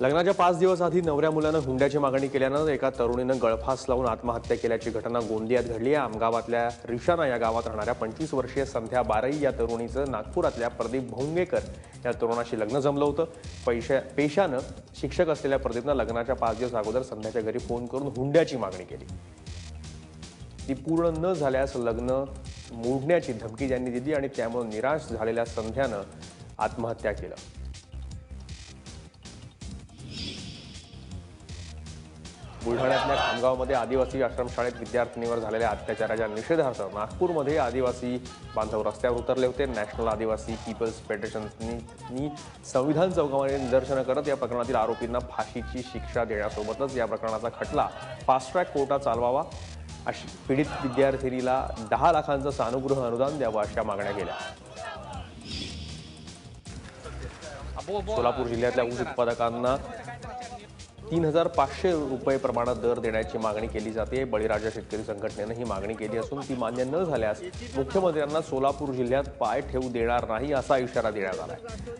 लग्नाच्या 5 दिवस आधी नवऱ्या मुलानं हुंड्याची मागणी केल्यानं एका तरुणीनं गळफास लावून आत्महत्या केल्याची घटना गोंदियात घडली आहे। आमगावातल्या रिशाना या गावात राहणाऱ्या 25 वर्षीय संध्या बारई या तरुणीचं नागपुरातल्या प्रदीप भोंगेकर या तरुणाशी लग्न जमलं होतं। पेशानं शिक्षक असलेल्या प्रदीपनं लग्नाच्या 5 दिवस अगोदर संध्याच्या घरी फोन करून हुंड्याची मागणी केली। ती पूर्ण न झाल्यास लग्न मोडण्याची धमकी त्यांनी दिली आणि त्यामुळे निराश झालेल्या संध्यानं आत्महत्या केलं। बुलढाण्यातल्या खामगावमध्ये आदिवासी आश्रमशाळेत विद्यार्थिनीवर झालेल्या अत्याचाराच्या निषेधार्थ नागपूरमध्ये आदिवासी बांधव रस्त्यावर उतरले होते। नॅशनल आदिवासी पीपल्स फेडरेशननी संविधान चौकामध्ये निदर्शनं करत या प्रकरणातील आरोपींना फाशीची शिक्षा देण्यासोबतच या प्रकरणाचा खटला फास्ट ट्रॅक कोर्टात चालवावा, अशी पीडित विद्यार्थिनीला 10 लाखांचं सानुग्रह अनुदान द्यावं अशा मागण्या केल्या। सोलापूर जिल्ह्यातल्या ऊस उत्पादकांना 3500 रुपये प्रमाणात दर देण्याची मागणी केली जाते। बळीराजा शेतकरी संघटनेनं ही मागणी केली असून ती मान्य न झाल्यास मुख्यमंत्र्यांना सोलापूर जिल्ह्यात पाय ठेवू देणार नाही असा इशारा देण्यात आलाय।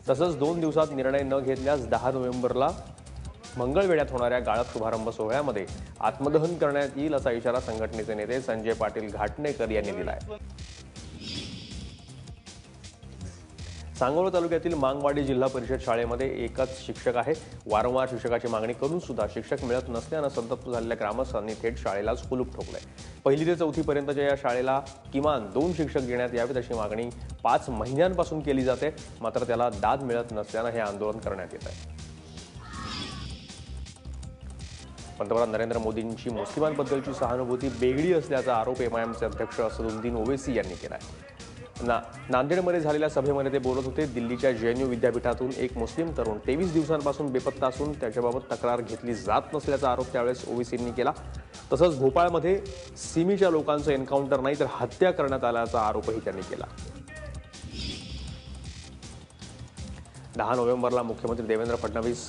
तसंच 2 दिवसात निर्णय न घेतल्यास 10 नोव्हेंबरला मंगळवेढ्यात होणाऱ्या गाळप शुभारंभ सोहळ्यामध्ये आत्मदहन करण्यात येईल असा इशारा संघटनेचे नेते संजय पाटील घाटणेकर यांनी दिलाय। सांगोला तालुक्यातील मांगवाडी जिल्हा परिषद शाळेमध्ये एकच शिक्षक आहे। वारंवार शिक्षकाची मागणी करून सुद्धा शिक्षक मिळत नसल्यानं संतप्त झालेल्या ग्रामस्थांनी थेट शाळेलाच कुलूप ठोकलंय। 1ली ते 4थी पर्यंतच्या या शाळेला किमान 2 शिक्षक देण्यात यावेत अशी मागणी 5 महिन्यांपासून केली जाते, मात्र त्याला दाद मिळत नसल्यानं हे आंदोलन करण्यात येत आहे। पंतप्रधान नरेंद्र मोदींची मुस्लिमांबद्दलची सहानुभूती बेगडी असल्याचा आरोप एमआयएमचे अध्यक्ष असदुद्दीन ओवैसी यांनी केला आहे। नांदेडमध्ये झालेल्या सभेमध्ये ते बोलत होते। दिल्लीच्या जेएनयू विद्यापीठातून एक मुस्लिम तरुण 23 दिवसांपासून बेपत्ता असून त्याच्याबाबत तक्रार घेतली जात नसल्याचा आरोप त्यावेळेस ओवैसींनी केला। तसंच भोपाळमध्ये सिमीच्या लोकांचं एन्काउंटर नाही तर हत्या करण्यात आल्याचा आरोपही त्यांनी केला। 10 नोव्हेंबरला मुख्यमंत्री देवेंद्र फडणवीस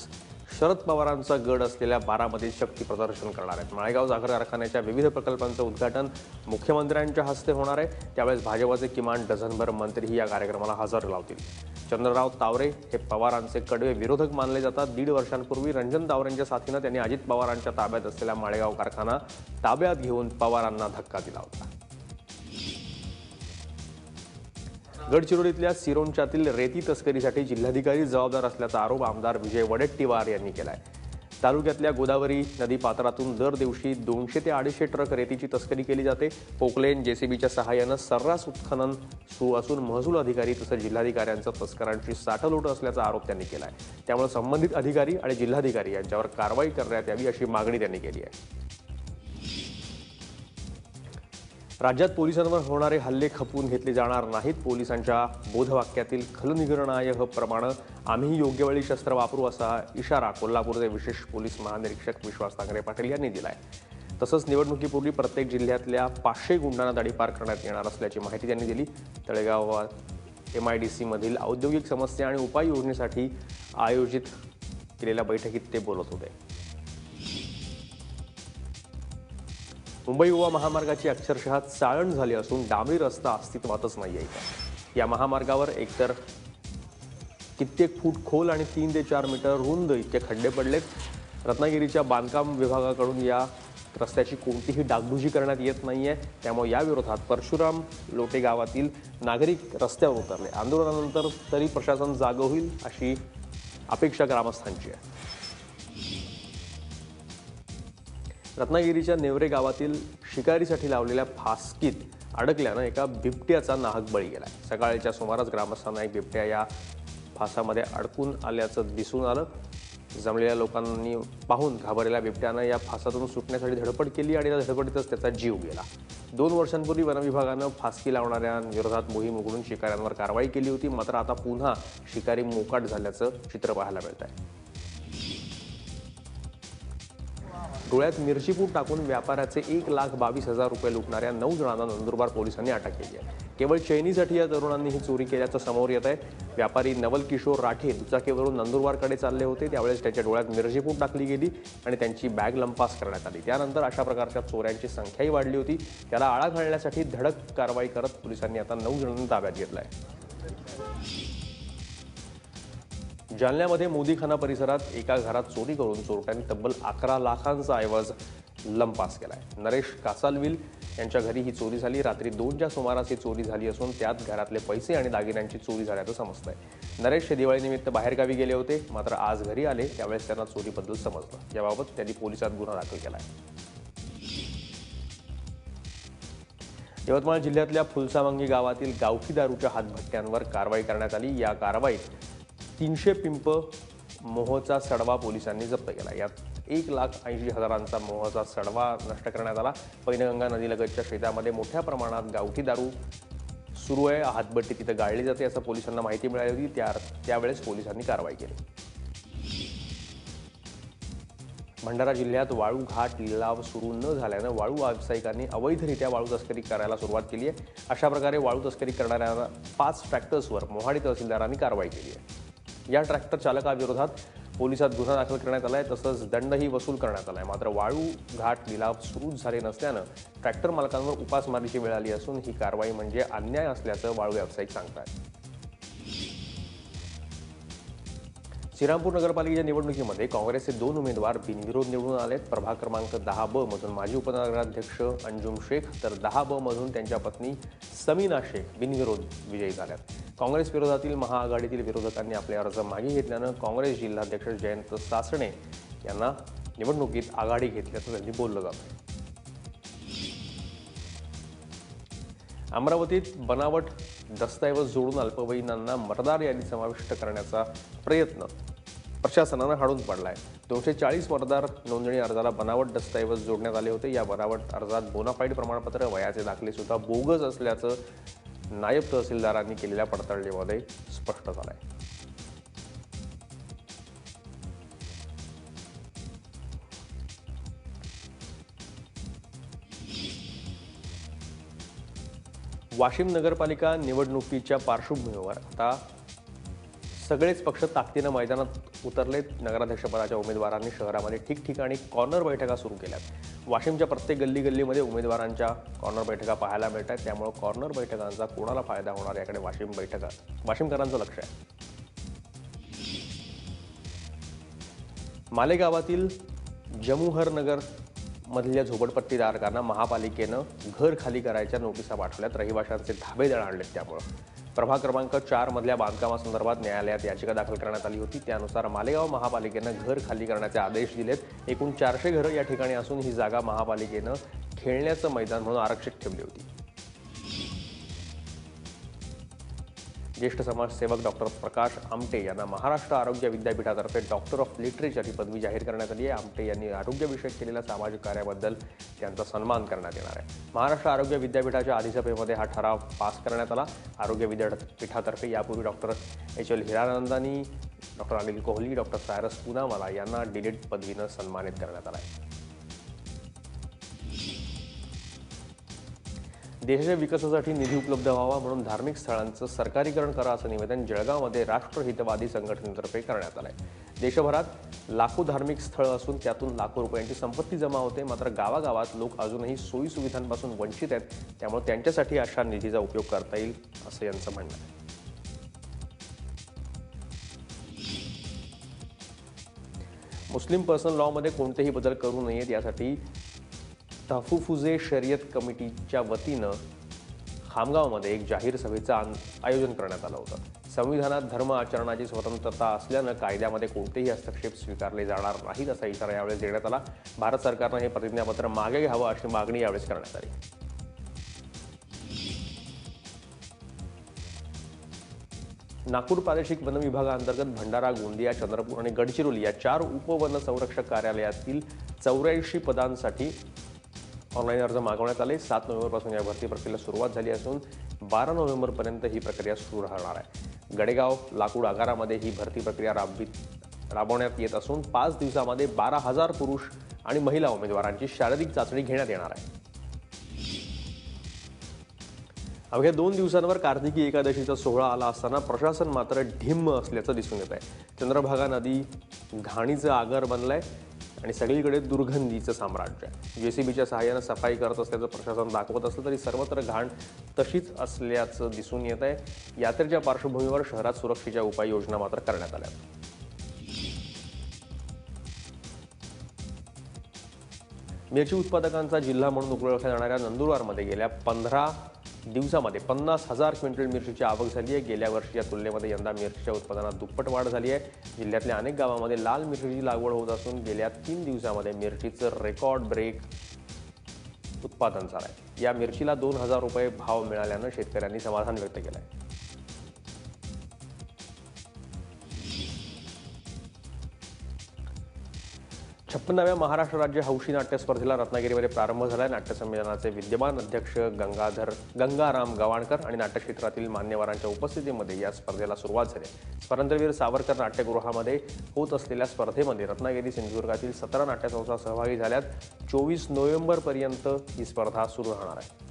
शरद पवारांचा गड असलेल्या बारामतीत शक्ती प्रदर्शन करणार आहेत। माळेगाव साखर कारखान्याच्या विविध प्रकल्पांचं उद्घाटन मुख्यमंत्र्यांच्या हस्ते होणार आहे। त्यावेळेस भाजपचे किमान डझनभर मंत्रीही या कार्यक्रमाला हजेरी लावतील। चंद्रराव तावरे हे पवारांचे कडवे विरोधक मानले जातात। 1.5 वर्षांपूर्वी रंजन तावरेंच्या साथीनं त्यांनी अजित पवारांच्या ताब्यात असलेला माळेगाव कारखाना ताब्यात घेऊन पवारांना धक्का दिला होता। गडचिरोलीतल्या सिरोंचातील रेती तस्करीसाठी जिल्हाधिकारी जबाबदार असल्याचा आरोप आमदार विजय वडेट्टीवार यांनी केलाय। तालुक्यातल्या गोदावरी नदी पात्रातून दर दिवशी 200 ते 250 ट्रक रेतीची तस्करी केली जाते। पोकलेन जेसीबीच्या सहाय्यानं सर्रास उत्खनन सुरू असून महसूल अधिकारी तसंच जिल्हाधिकाऱ्यांचं तस्करांची साठलोट असल्याचा आरोप त्यांनी केलाय। त्यामुळे संबंधित अधिकारी आणि जिल्हाधिकारी यांच्यावर कारवाई करण्यात यावी अशी मागणी त्यांनी केली आहे। राज्यात पोलिसांवर होणारे हल्ले खपवून घेतले जाणार नाहीत। पोलिसांच्या बोधवाक्यातील खलनिर्णायक प्रमाणे आम्ही योग्य वेळी शस्त्र वापरू असा इशारा कोल्हापूरचे विशेष पोलीस महानिरीक्षक विश्वास तांगरे पाटील यांनी दिलाय। तसंच निवडणुकीपूर्वी प्रत्येक जिल्ह्यातल्या 500 गुंडांना तडीपार करण्यात येणार असल्याची माहिती त्यांनी दिली। तळेगावात MIDC मधील औद्योगिक समस्या आणि उपाययोजनेसाठी आयोजित केलेल्या बैठकीत ते बोलत होते। मुंबई गोवा महामार्गाची अक्षरशः चाळण झाली असून डांबरी रस्ता अस्तित्वातच नाहीये। या महामार्गावर एकतर कित्येक फूट खोल आणि 3 ते 4 मीटर रुंद इतके खड्डे पडलेत। रत्नागिरीच्या बांधकाम विभागाकडून या रस्त्याची कोणतीही डागडुजी करण्यात येत नाहीये। त्यामुळे या विरोधात परशुराम लोटे गावातील नागरिक रस्त्यावर उतरले। आंदोलनानंतर तरी प्रशासन जागं होईल अशी अपेक्षा ग्रामस्थांची आहे। रत्नागिरीच्या नेवरे गावातील शिकारीसाठी लावलेल्या फासकीत अडकल्यानं एका बिबट्याचा नाहक बळी गेला। सकाळच्या सुमारास ग्रामस्थांना एक बिबट्या या फासामध्ये अडकून आल्याचं दिसून आलं। जमलेल्या लोकांनी पाहून घाबरलेल्या बिबट्यानं या फासातून सुटण्यासाठी धडपड केली आणि त्या धडपडीतच त्याचा जीव गेला। 2 वर्षांपूर्वी वनविभागानं फासकी लावणाऱ्यांविरोधात मोहीम उघडून शिकाऱ्यांवर कारवाई केली होती, मात्र आता पुन्हा शिकारी मोकाट झाल्याचं चित्र पाहायला मिळत आहे। डोळ्यात मिरचीपूड टाकून व्यापाऱ्याचे 1,22,000 रुपये लुटणाऱ्या 9 जणांना नंदुरबार पोलिसांनी अटक केली आहे। केवळ चैनीसाठी या तरुणांनी ही चोरी केल्याचं समोर येत आहे। व्यापारी नवल किशोर राठे दुचाकीवरून नंदुरबारकडे चालले होते। त्यावेळेस त्याच्या डोळ्यात मिरचीपूड टाकली गेली आणि त्यांची बॅग लंपास करण्यात आली। त्यानंतर अशा प्रकारच्या चोऱ्यांची संख्याही वाढली होती। त्याला आळा घालण्यासाठी धडक कारवाई करत पोलिसांनी आता 9 जणांना ताब्यात घेतलं आहे। जालन्यामध्ये मोदीखाना परिसरात एका घरात चोरी करून चोरट्यांनी तब्बल 11 लाखांचा ऐवज लंपास केलाय. नरेश कासालविल यांच्या घरी ही चोरी झाली. रात्री 2च्या सुमारास ही चोरी झाली असून त्यात घरातले पैसे आणि दागिन्यांची चोरी झाल्याचं समजतंय. नरेश हे दिवाळीनिमित्त बाहेरगावी गेले होते, मात्र आज घरी आले त्यावेळेस त्यांना चोरीबद्दल समजलं. याबाबत त्यांनी पोलिसात गुन्हा दाखल केलाय. यवतमाळ जिल्ह्यातल्या फुलसावंगी गावातील गावठी दारूच्या हातभट्ट्यांवर कारवाई करण्यात आली. या कारवाईत 300 पिंप मोहचा सडवा पोलिसांनी जप्त केला. यात 1,80,000चा मोहचा सडवा नष्ट करण्यात आला. पैनगंगा नदीलगतच्या शेतामध्ये मोठ्या प्रमाणात गावठी दारू सुरू आहे. हातभट्टी तिथे गाळली जाते असं पोलिसांना माहिती मिळाली होती. त्यावेळेस पोलिसांनी कारवाई केली. भंडारा जिल्ह्यात वाळू घाट लिलाव सुरू न झाल्यानं वाळू व्यावसायिकांनी अवैधरित्या वाळू तस्करी करायला सुरुवात केली आहे. अशा प्रकारे वाळू तस्करी करणाऱ्या 5 ट्रॅक्टर्सवर मोहाडी तहसीलदारांनी कारवाई केली आहे. या ट्रॅक्टर चालकाविरोधात पोलिसात गुन्हा दाखल करण्यात आला आहे. तसंच दंडही वसूल करण्यात आला आहे. मात्र वाळू घाट लिलाव सुरूच झाले नसल्यानं ट्रॅक्टर मालकांवर उपासमारीची वेळ आली असून ही कारवाई म्हणजे अन्याय असल्याचं वाळू व्यावसायिक सांगतात. श्रीरामपूर नगरपालिकेच्या निवडणुकीमध्ये काँग्रेसचे 2 उमेदवार बिनविरोध निवडून आलेत. प्रभाग क्रमांक 10 ब मधून माजी उपनगराध्यक्ष अंजुम शेख तर 10 ब मधून त्यांच्या पत्नी समीना शेख बिनविरोध विजयी झाल्यात. काँग्रेस विरोधातील महाआघाडीतील विरोधकांनी आपले अर्ज मागे घेतल्यानं काँग्रेस जिल्हाध्यक्ष जयंत सासणे यांना निवडणुकीत आघाडी घेतल्याचं त्यांनी बोललं जातं. अमरावतीत बनावट दस्तऐवज जोडून अल्पवयीनांना मतदार यादीत समाविष्ट करण्याचा प्रयत्न प्रशासनानं हाणून पाडलाय. 240 मतदार नोंदणी अर्जाला बनावट दस्तऐवज जोडण्यात आले होते. या बनावट अर्जात बोनाफाईड प्रमाणपत्र, वयाचे दाखले सुद्धा बोगस असल्याचं नायब तहसीलदारांनी केलेल्या पडताळणीमध्ये स्पष्ट झालंय. वाशिम नगरपालिका निवडणुकीच्या पार्श्वभूमीवर आता सगळेच पक्ष ताकदीनं मैदानात उतरलेत. नगराध्यक्षपदाच्या उमेदवारांनी शहरामध्ये ठिकठिकाणी कॉर्नर बैठका सुरू केल्यात. वाशिमच्या प्रत्येक गल्लीमध्ये उमेदवारांच्या कॉर्नर बैठका पाहायला मिळत आहेत. त्यामुळे कॉर्नर बैठकांचा कोणाला फायदा होणार याकडे वाशिमकरांचं लक्ष आहे. मालेगावातील जमुहर नगर मधल्या झोपडपट्टीधारकांना महापालिकेनं घर खाली करायच्या नोटिसा पाठवल्यात. रहिवाशांचे धाबे दळ आणलेत. त्यामुळे प्रभाग क्रमांक 4 मधल्या बांधकामासंदर्भात न्यायालयात याचिका दाखल करण्यात आली होती. त्यानुसार मालेगाव महापालिकेनं घर खाली करण्याचे आदेश दिलेत. एकूण 400 घरं या ठिकाणी असून ही जागा महापालिकेनं खेळण्याचं मैदान म्हणून आरक्षित ठेवली होती. ज्येष्ठ समाजसेवक डॉक्टर प्रकाश आमटे यांना महाराष्ट्र आरोग्य विद्यापीठातर्फे डॉक्टर ऑफ लिटरेचर ही पदवी जाहीर करण्यात आली आहे. आमटे यांनी आरोग्यविषयक केलेल्या सामाजिक कार्याबद्दल त्यांचा सन्मान करण्यात येणार आहे. महाराष्ट्र आरोग्य विद्यापीठाच्या अधिसभेमध्ये हा ठराव पास करण्यात आला. आरोग्य विद्यापीठातर्फे यापूर्वी doctor HL. Hiranandani, doctor Anil Kohli, doctor Cyrus Poonawalla यांना डीलिट पदवीनं सन्मानित करण्यात आला आहे. देशाच्या विकासासाठी निधी उपलब्ध व्हावा म्हणून धार्मिक स्थळांचं सरकारीकरण करा असं निवेदन जळगावमध्ये राष्ट्रहितवादी संघटनेतर्फे करण्यात आलंय. देशभरात लाखो धार्मिक स्थळं असून त्यातून लाखो रुपयांची संपत्ती जमा होते. मात्र गावागावात लोक अजूनही सोयी सुविधांपासून वंचित आहेत. त्यामुळे त्यांच्यासाठी अशा निधीचा उपयोग करता येईल असं यांचं म्हणणं आहे. मुस्लिम पर्सनल लॉमध्ये कोणतेही बदल करू नयेत यासाठी तहफुफुजे शर्यत कमिटीच्या वतीनं खामगावमध्ये एक जाहीर सभेचं आयोजन करण्यात आलं होतं. संविधानात धर्म आचरणाची स्वतंत्रता असल्यानं कायद्यामध्ये कोणतेही हस्तक्षेप स्वीकारले जाणार नाहीत असा इशारा यावेळेस देण्यात आला. भारत सरकारनं हे प्रतिज्ञापत्र मागे घ्यावं अशी मागणी यावेळेस करण्यात आली. नागपूर प्रादेशिक वन विभागाअंतर्गत भंडारा, गोंदिया, चंद्रपूर आणि गडचिरोली या 4 उपवन संरक्षक कार्यालयातील 84 पदांसाठी ऑनलाईन अर्ज मागवण्यात आले. 7 नोव्हेंबरपासून या भरती प्रक्रियेला सुरुवात झाली असून 12 नोव्हेंबरपर्यंत ही प्रक्रिया सुरू राहणार आहे. गडेगाव लाकूड आगारामध्ये ही भरती प्रक्रिया राबवण्यात येत असून 5 दिवसामध्ये 12,000 पुरुष आणि महिला उमेदवारांची शारीरिक चाचणी घेण्यात येणार आहे. अवघ्या 2 दिवसांवर कार्तिकी एकादशीचा सोहळा आला असताना प्रशासन मात्र ढिम्म असल्याचं दिसून येत आहे. चंद्रभागा नदी घाणीचं आगर बनलंय आणि सगळीकडे दुर्गंधीचं साम्राज्य आहे. जेसीबीच्या सहाय्यानं सफाई करत असल्याचं प्रशासन दाखवत असलं तरी सर्वत्र घाण तशीच असल्याचं दिसून येत आहे. यात्रेच्या पार्श्वभूमीवर शहरात सुरक्षेच्या उपाययोजना मात्र करण्यात आल्या. मिरची उत्पादकांचा जिल्हा म्हणून ओळखल्या जाणाऱ्या नंदुरबारमध्ये गेल्या 15 दिवसामध्ये 50,000 क्विंटल मिरचीची आवक झाली आहे। गेल्या वर्षीच्या तुलनेमध्ये यंदा मिरचीच्या उत्पादनात दुप्पट वाढ झाली आहे। जिल्ह्यातल्या अनेक गावांमध्ये लाल मिरचीची लागवड होत असून गेल्या 3 दिवसामध्ये मिरचीचं रेकॉर्ड ब्रेक उत्पादन झालं आहे। या मिरचीला 2,000 रुपये भाव मिळाल्यानं शेतकऱ्यांनी समाधान व्यक्त केलं आहे। 56व्या महाराष्ट्र राज्य हौशी नाट्य स्पर्धेला रत्नागिरीमध्ये प्रारंभ झाला। नाट्य संमेलनाचे विद्यमान अध्यक्ष गंगाराम गवाणकर आणि नाट्यक्षेत्रातील मान्यवरांच्या उपस्थितीमध्ये या स्पर्धेला सुरुवात झाली। स्वातंत्र्यवीर सावरकर नाट्यगृहामध्ये होत असलेल्या स्पर्धेमध्ये रत्नागिरी सिंधुदुर्गातील 17 नाट्यसंस्था सहभागी झाल्यात। 24 नोव्हेंबरपर्यंत ही स्पर्धा सुरू राहणार आहे।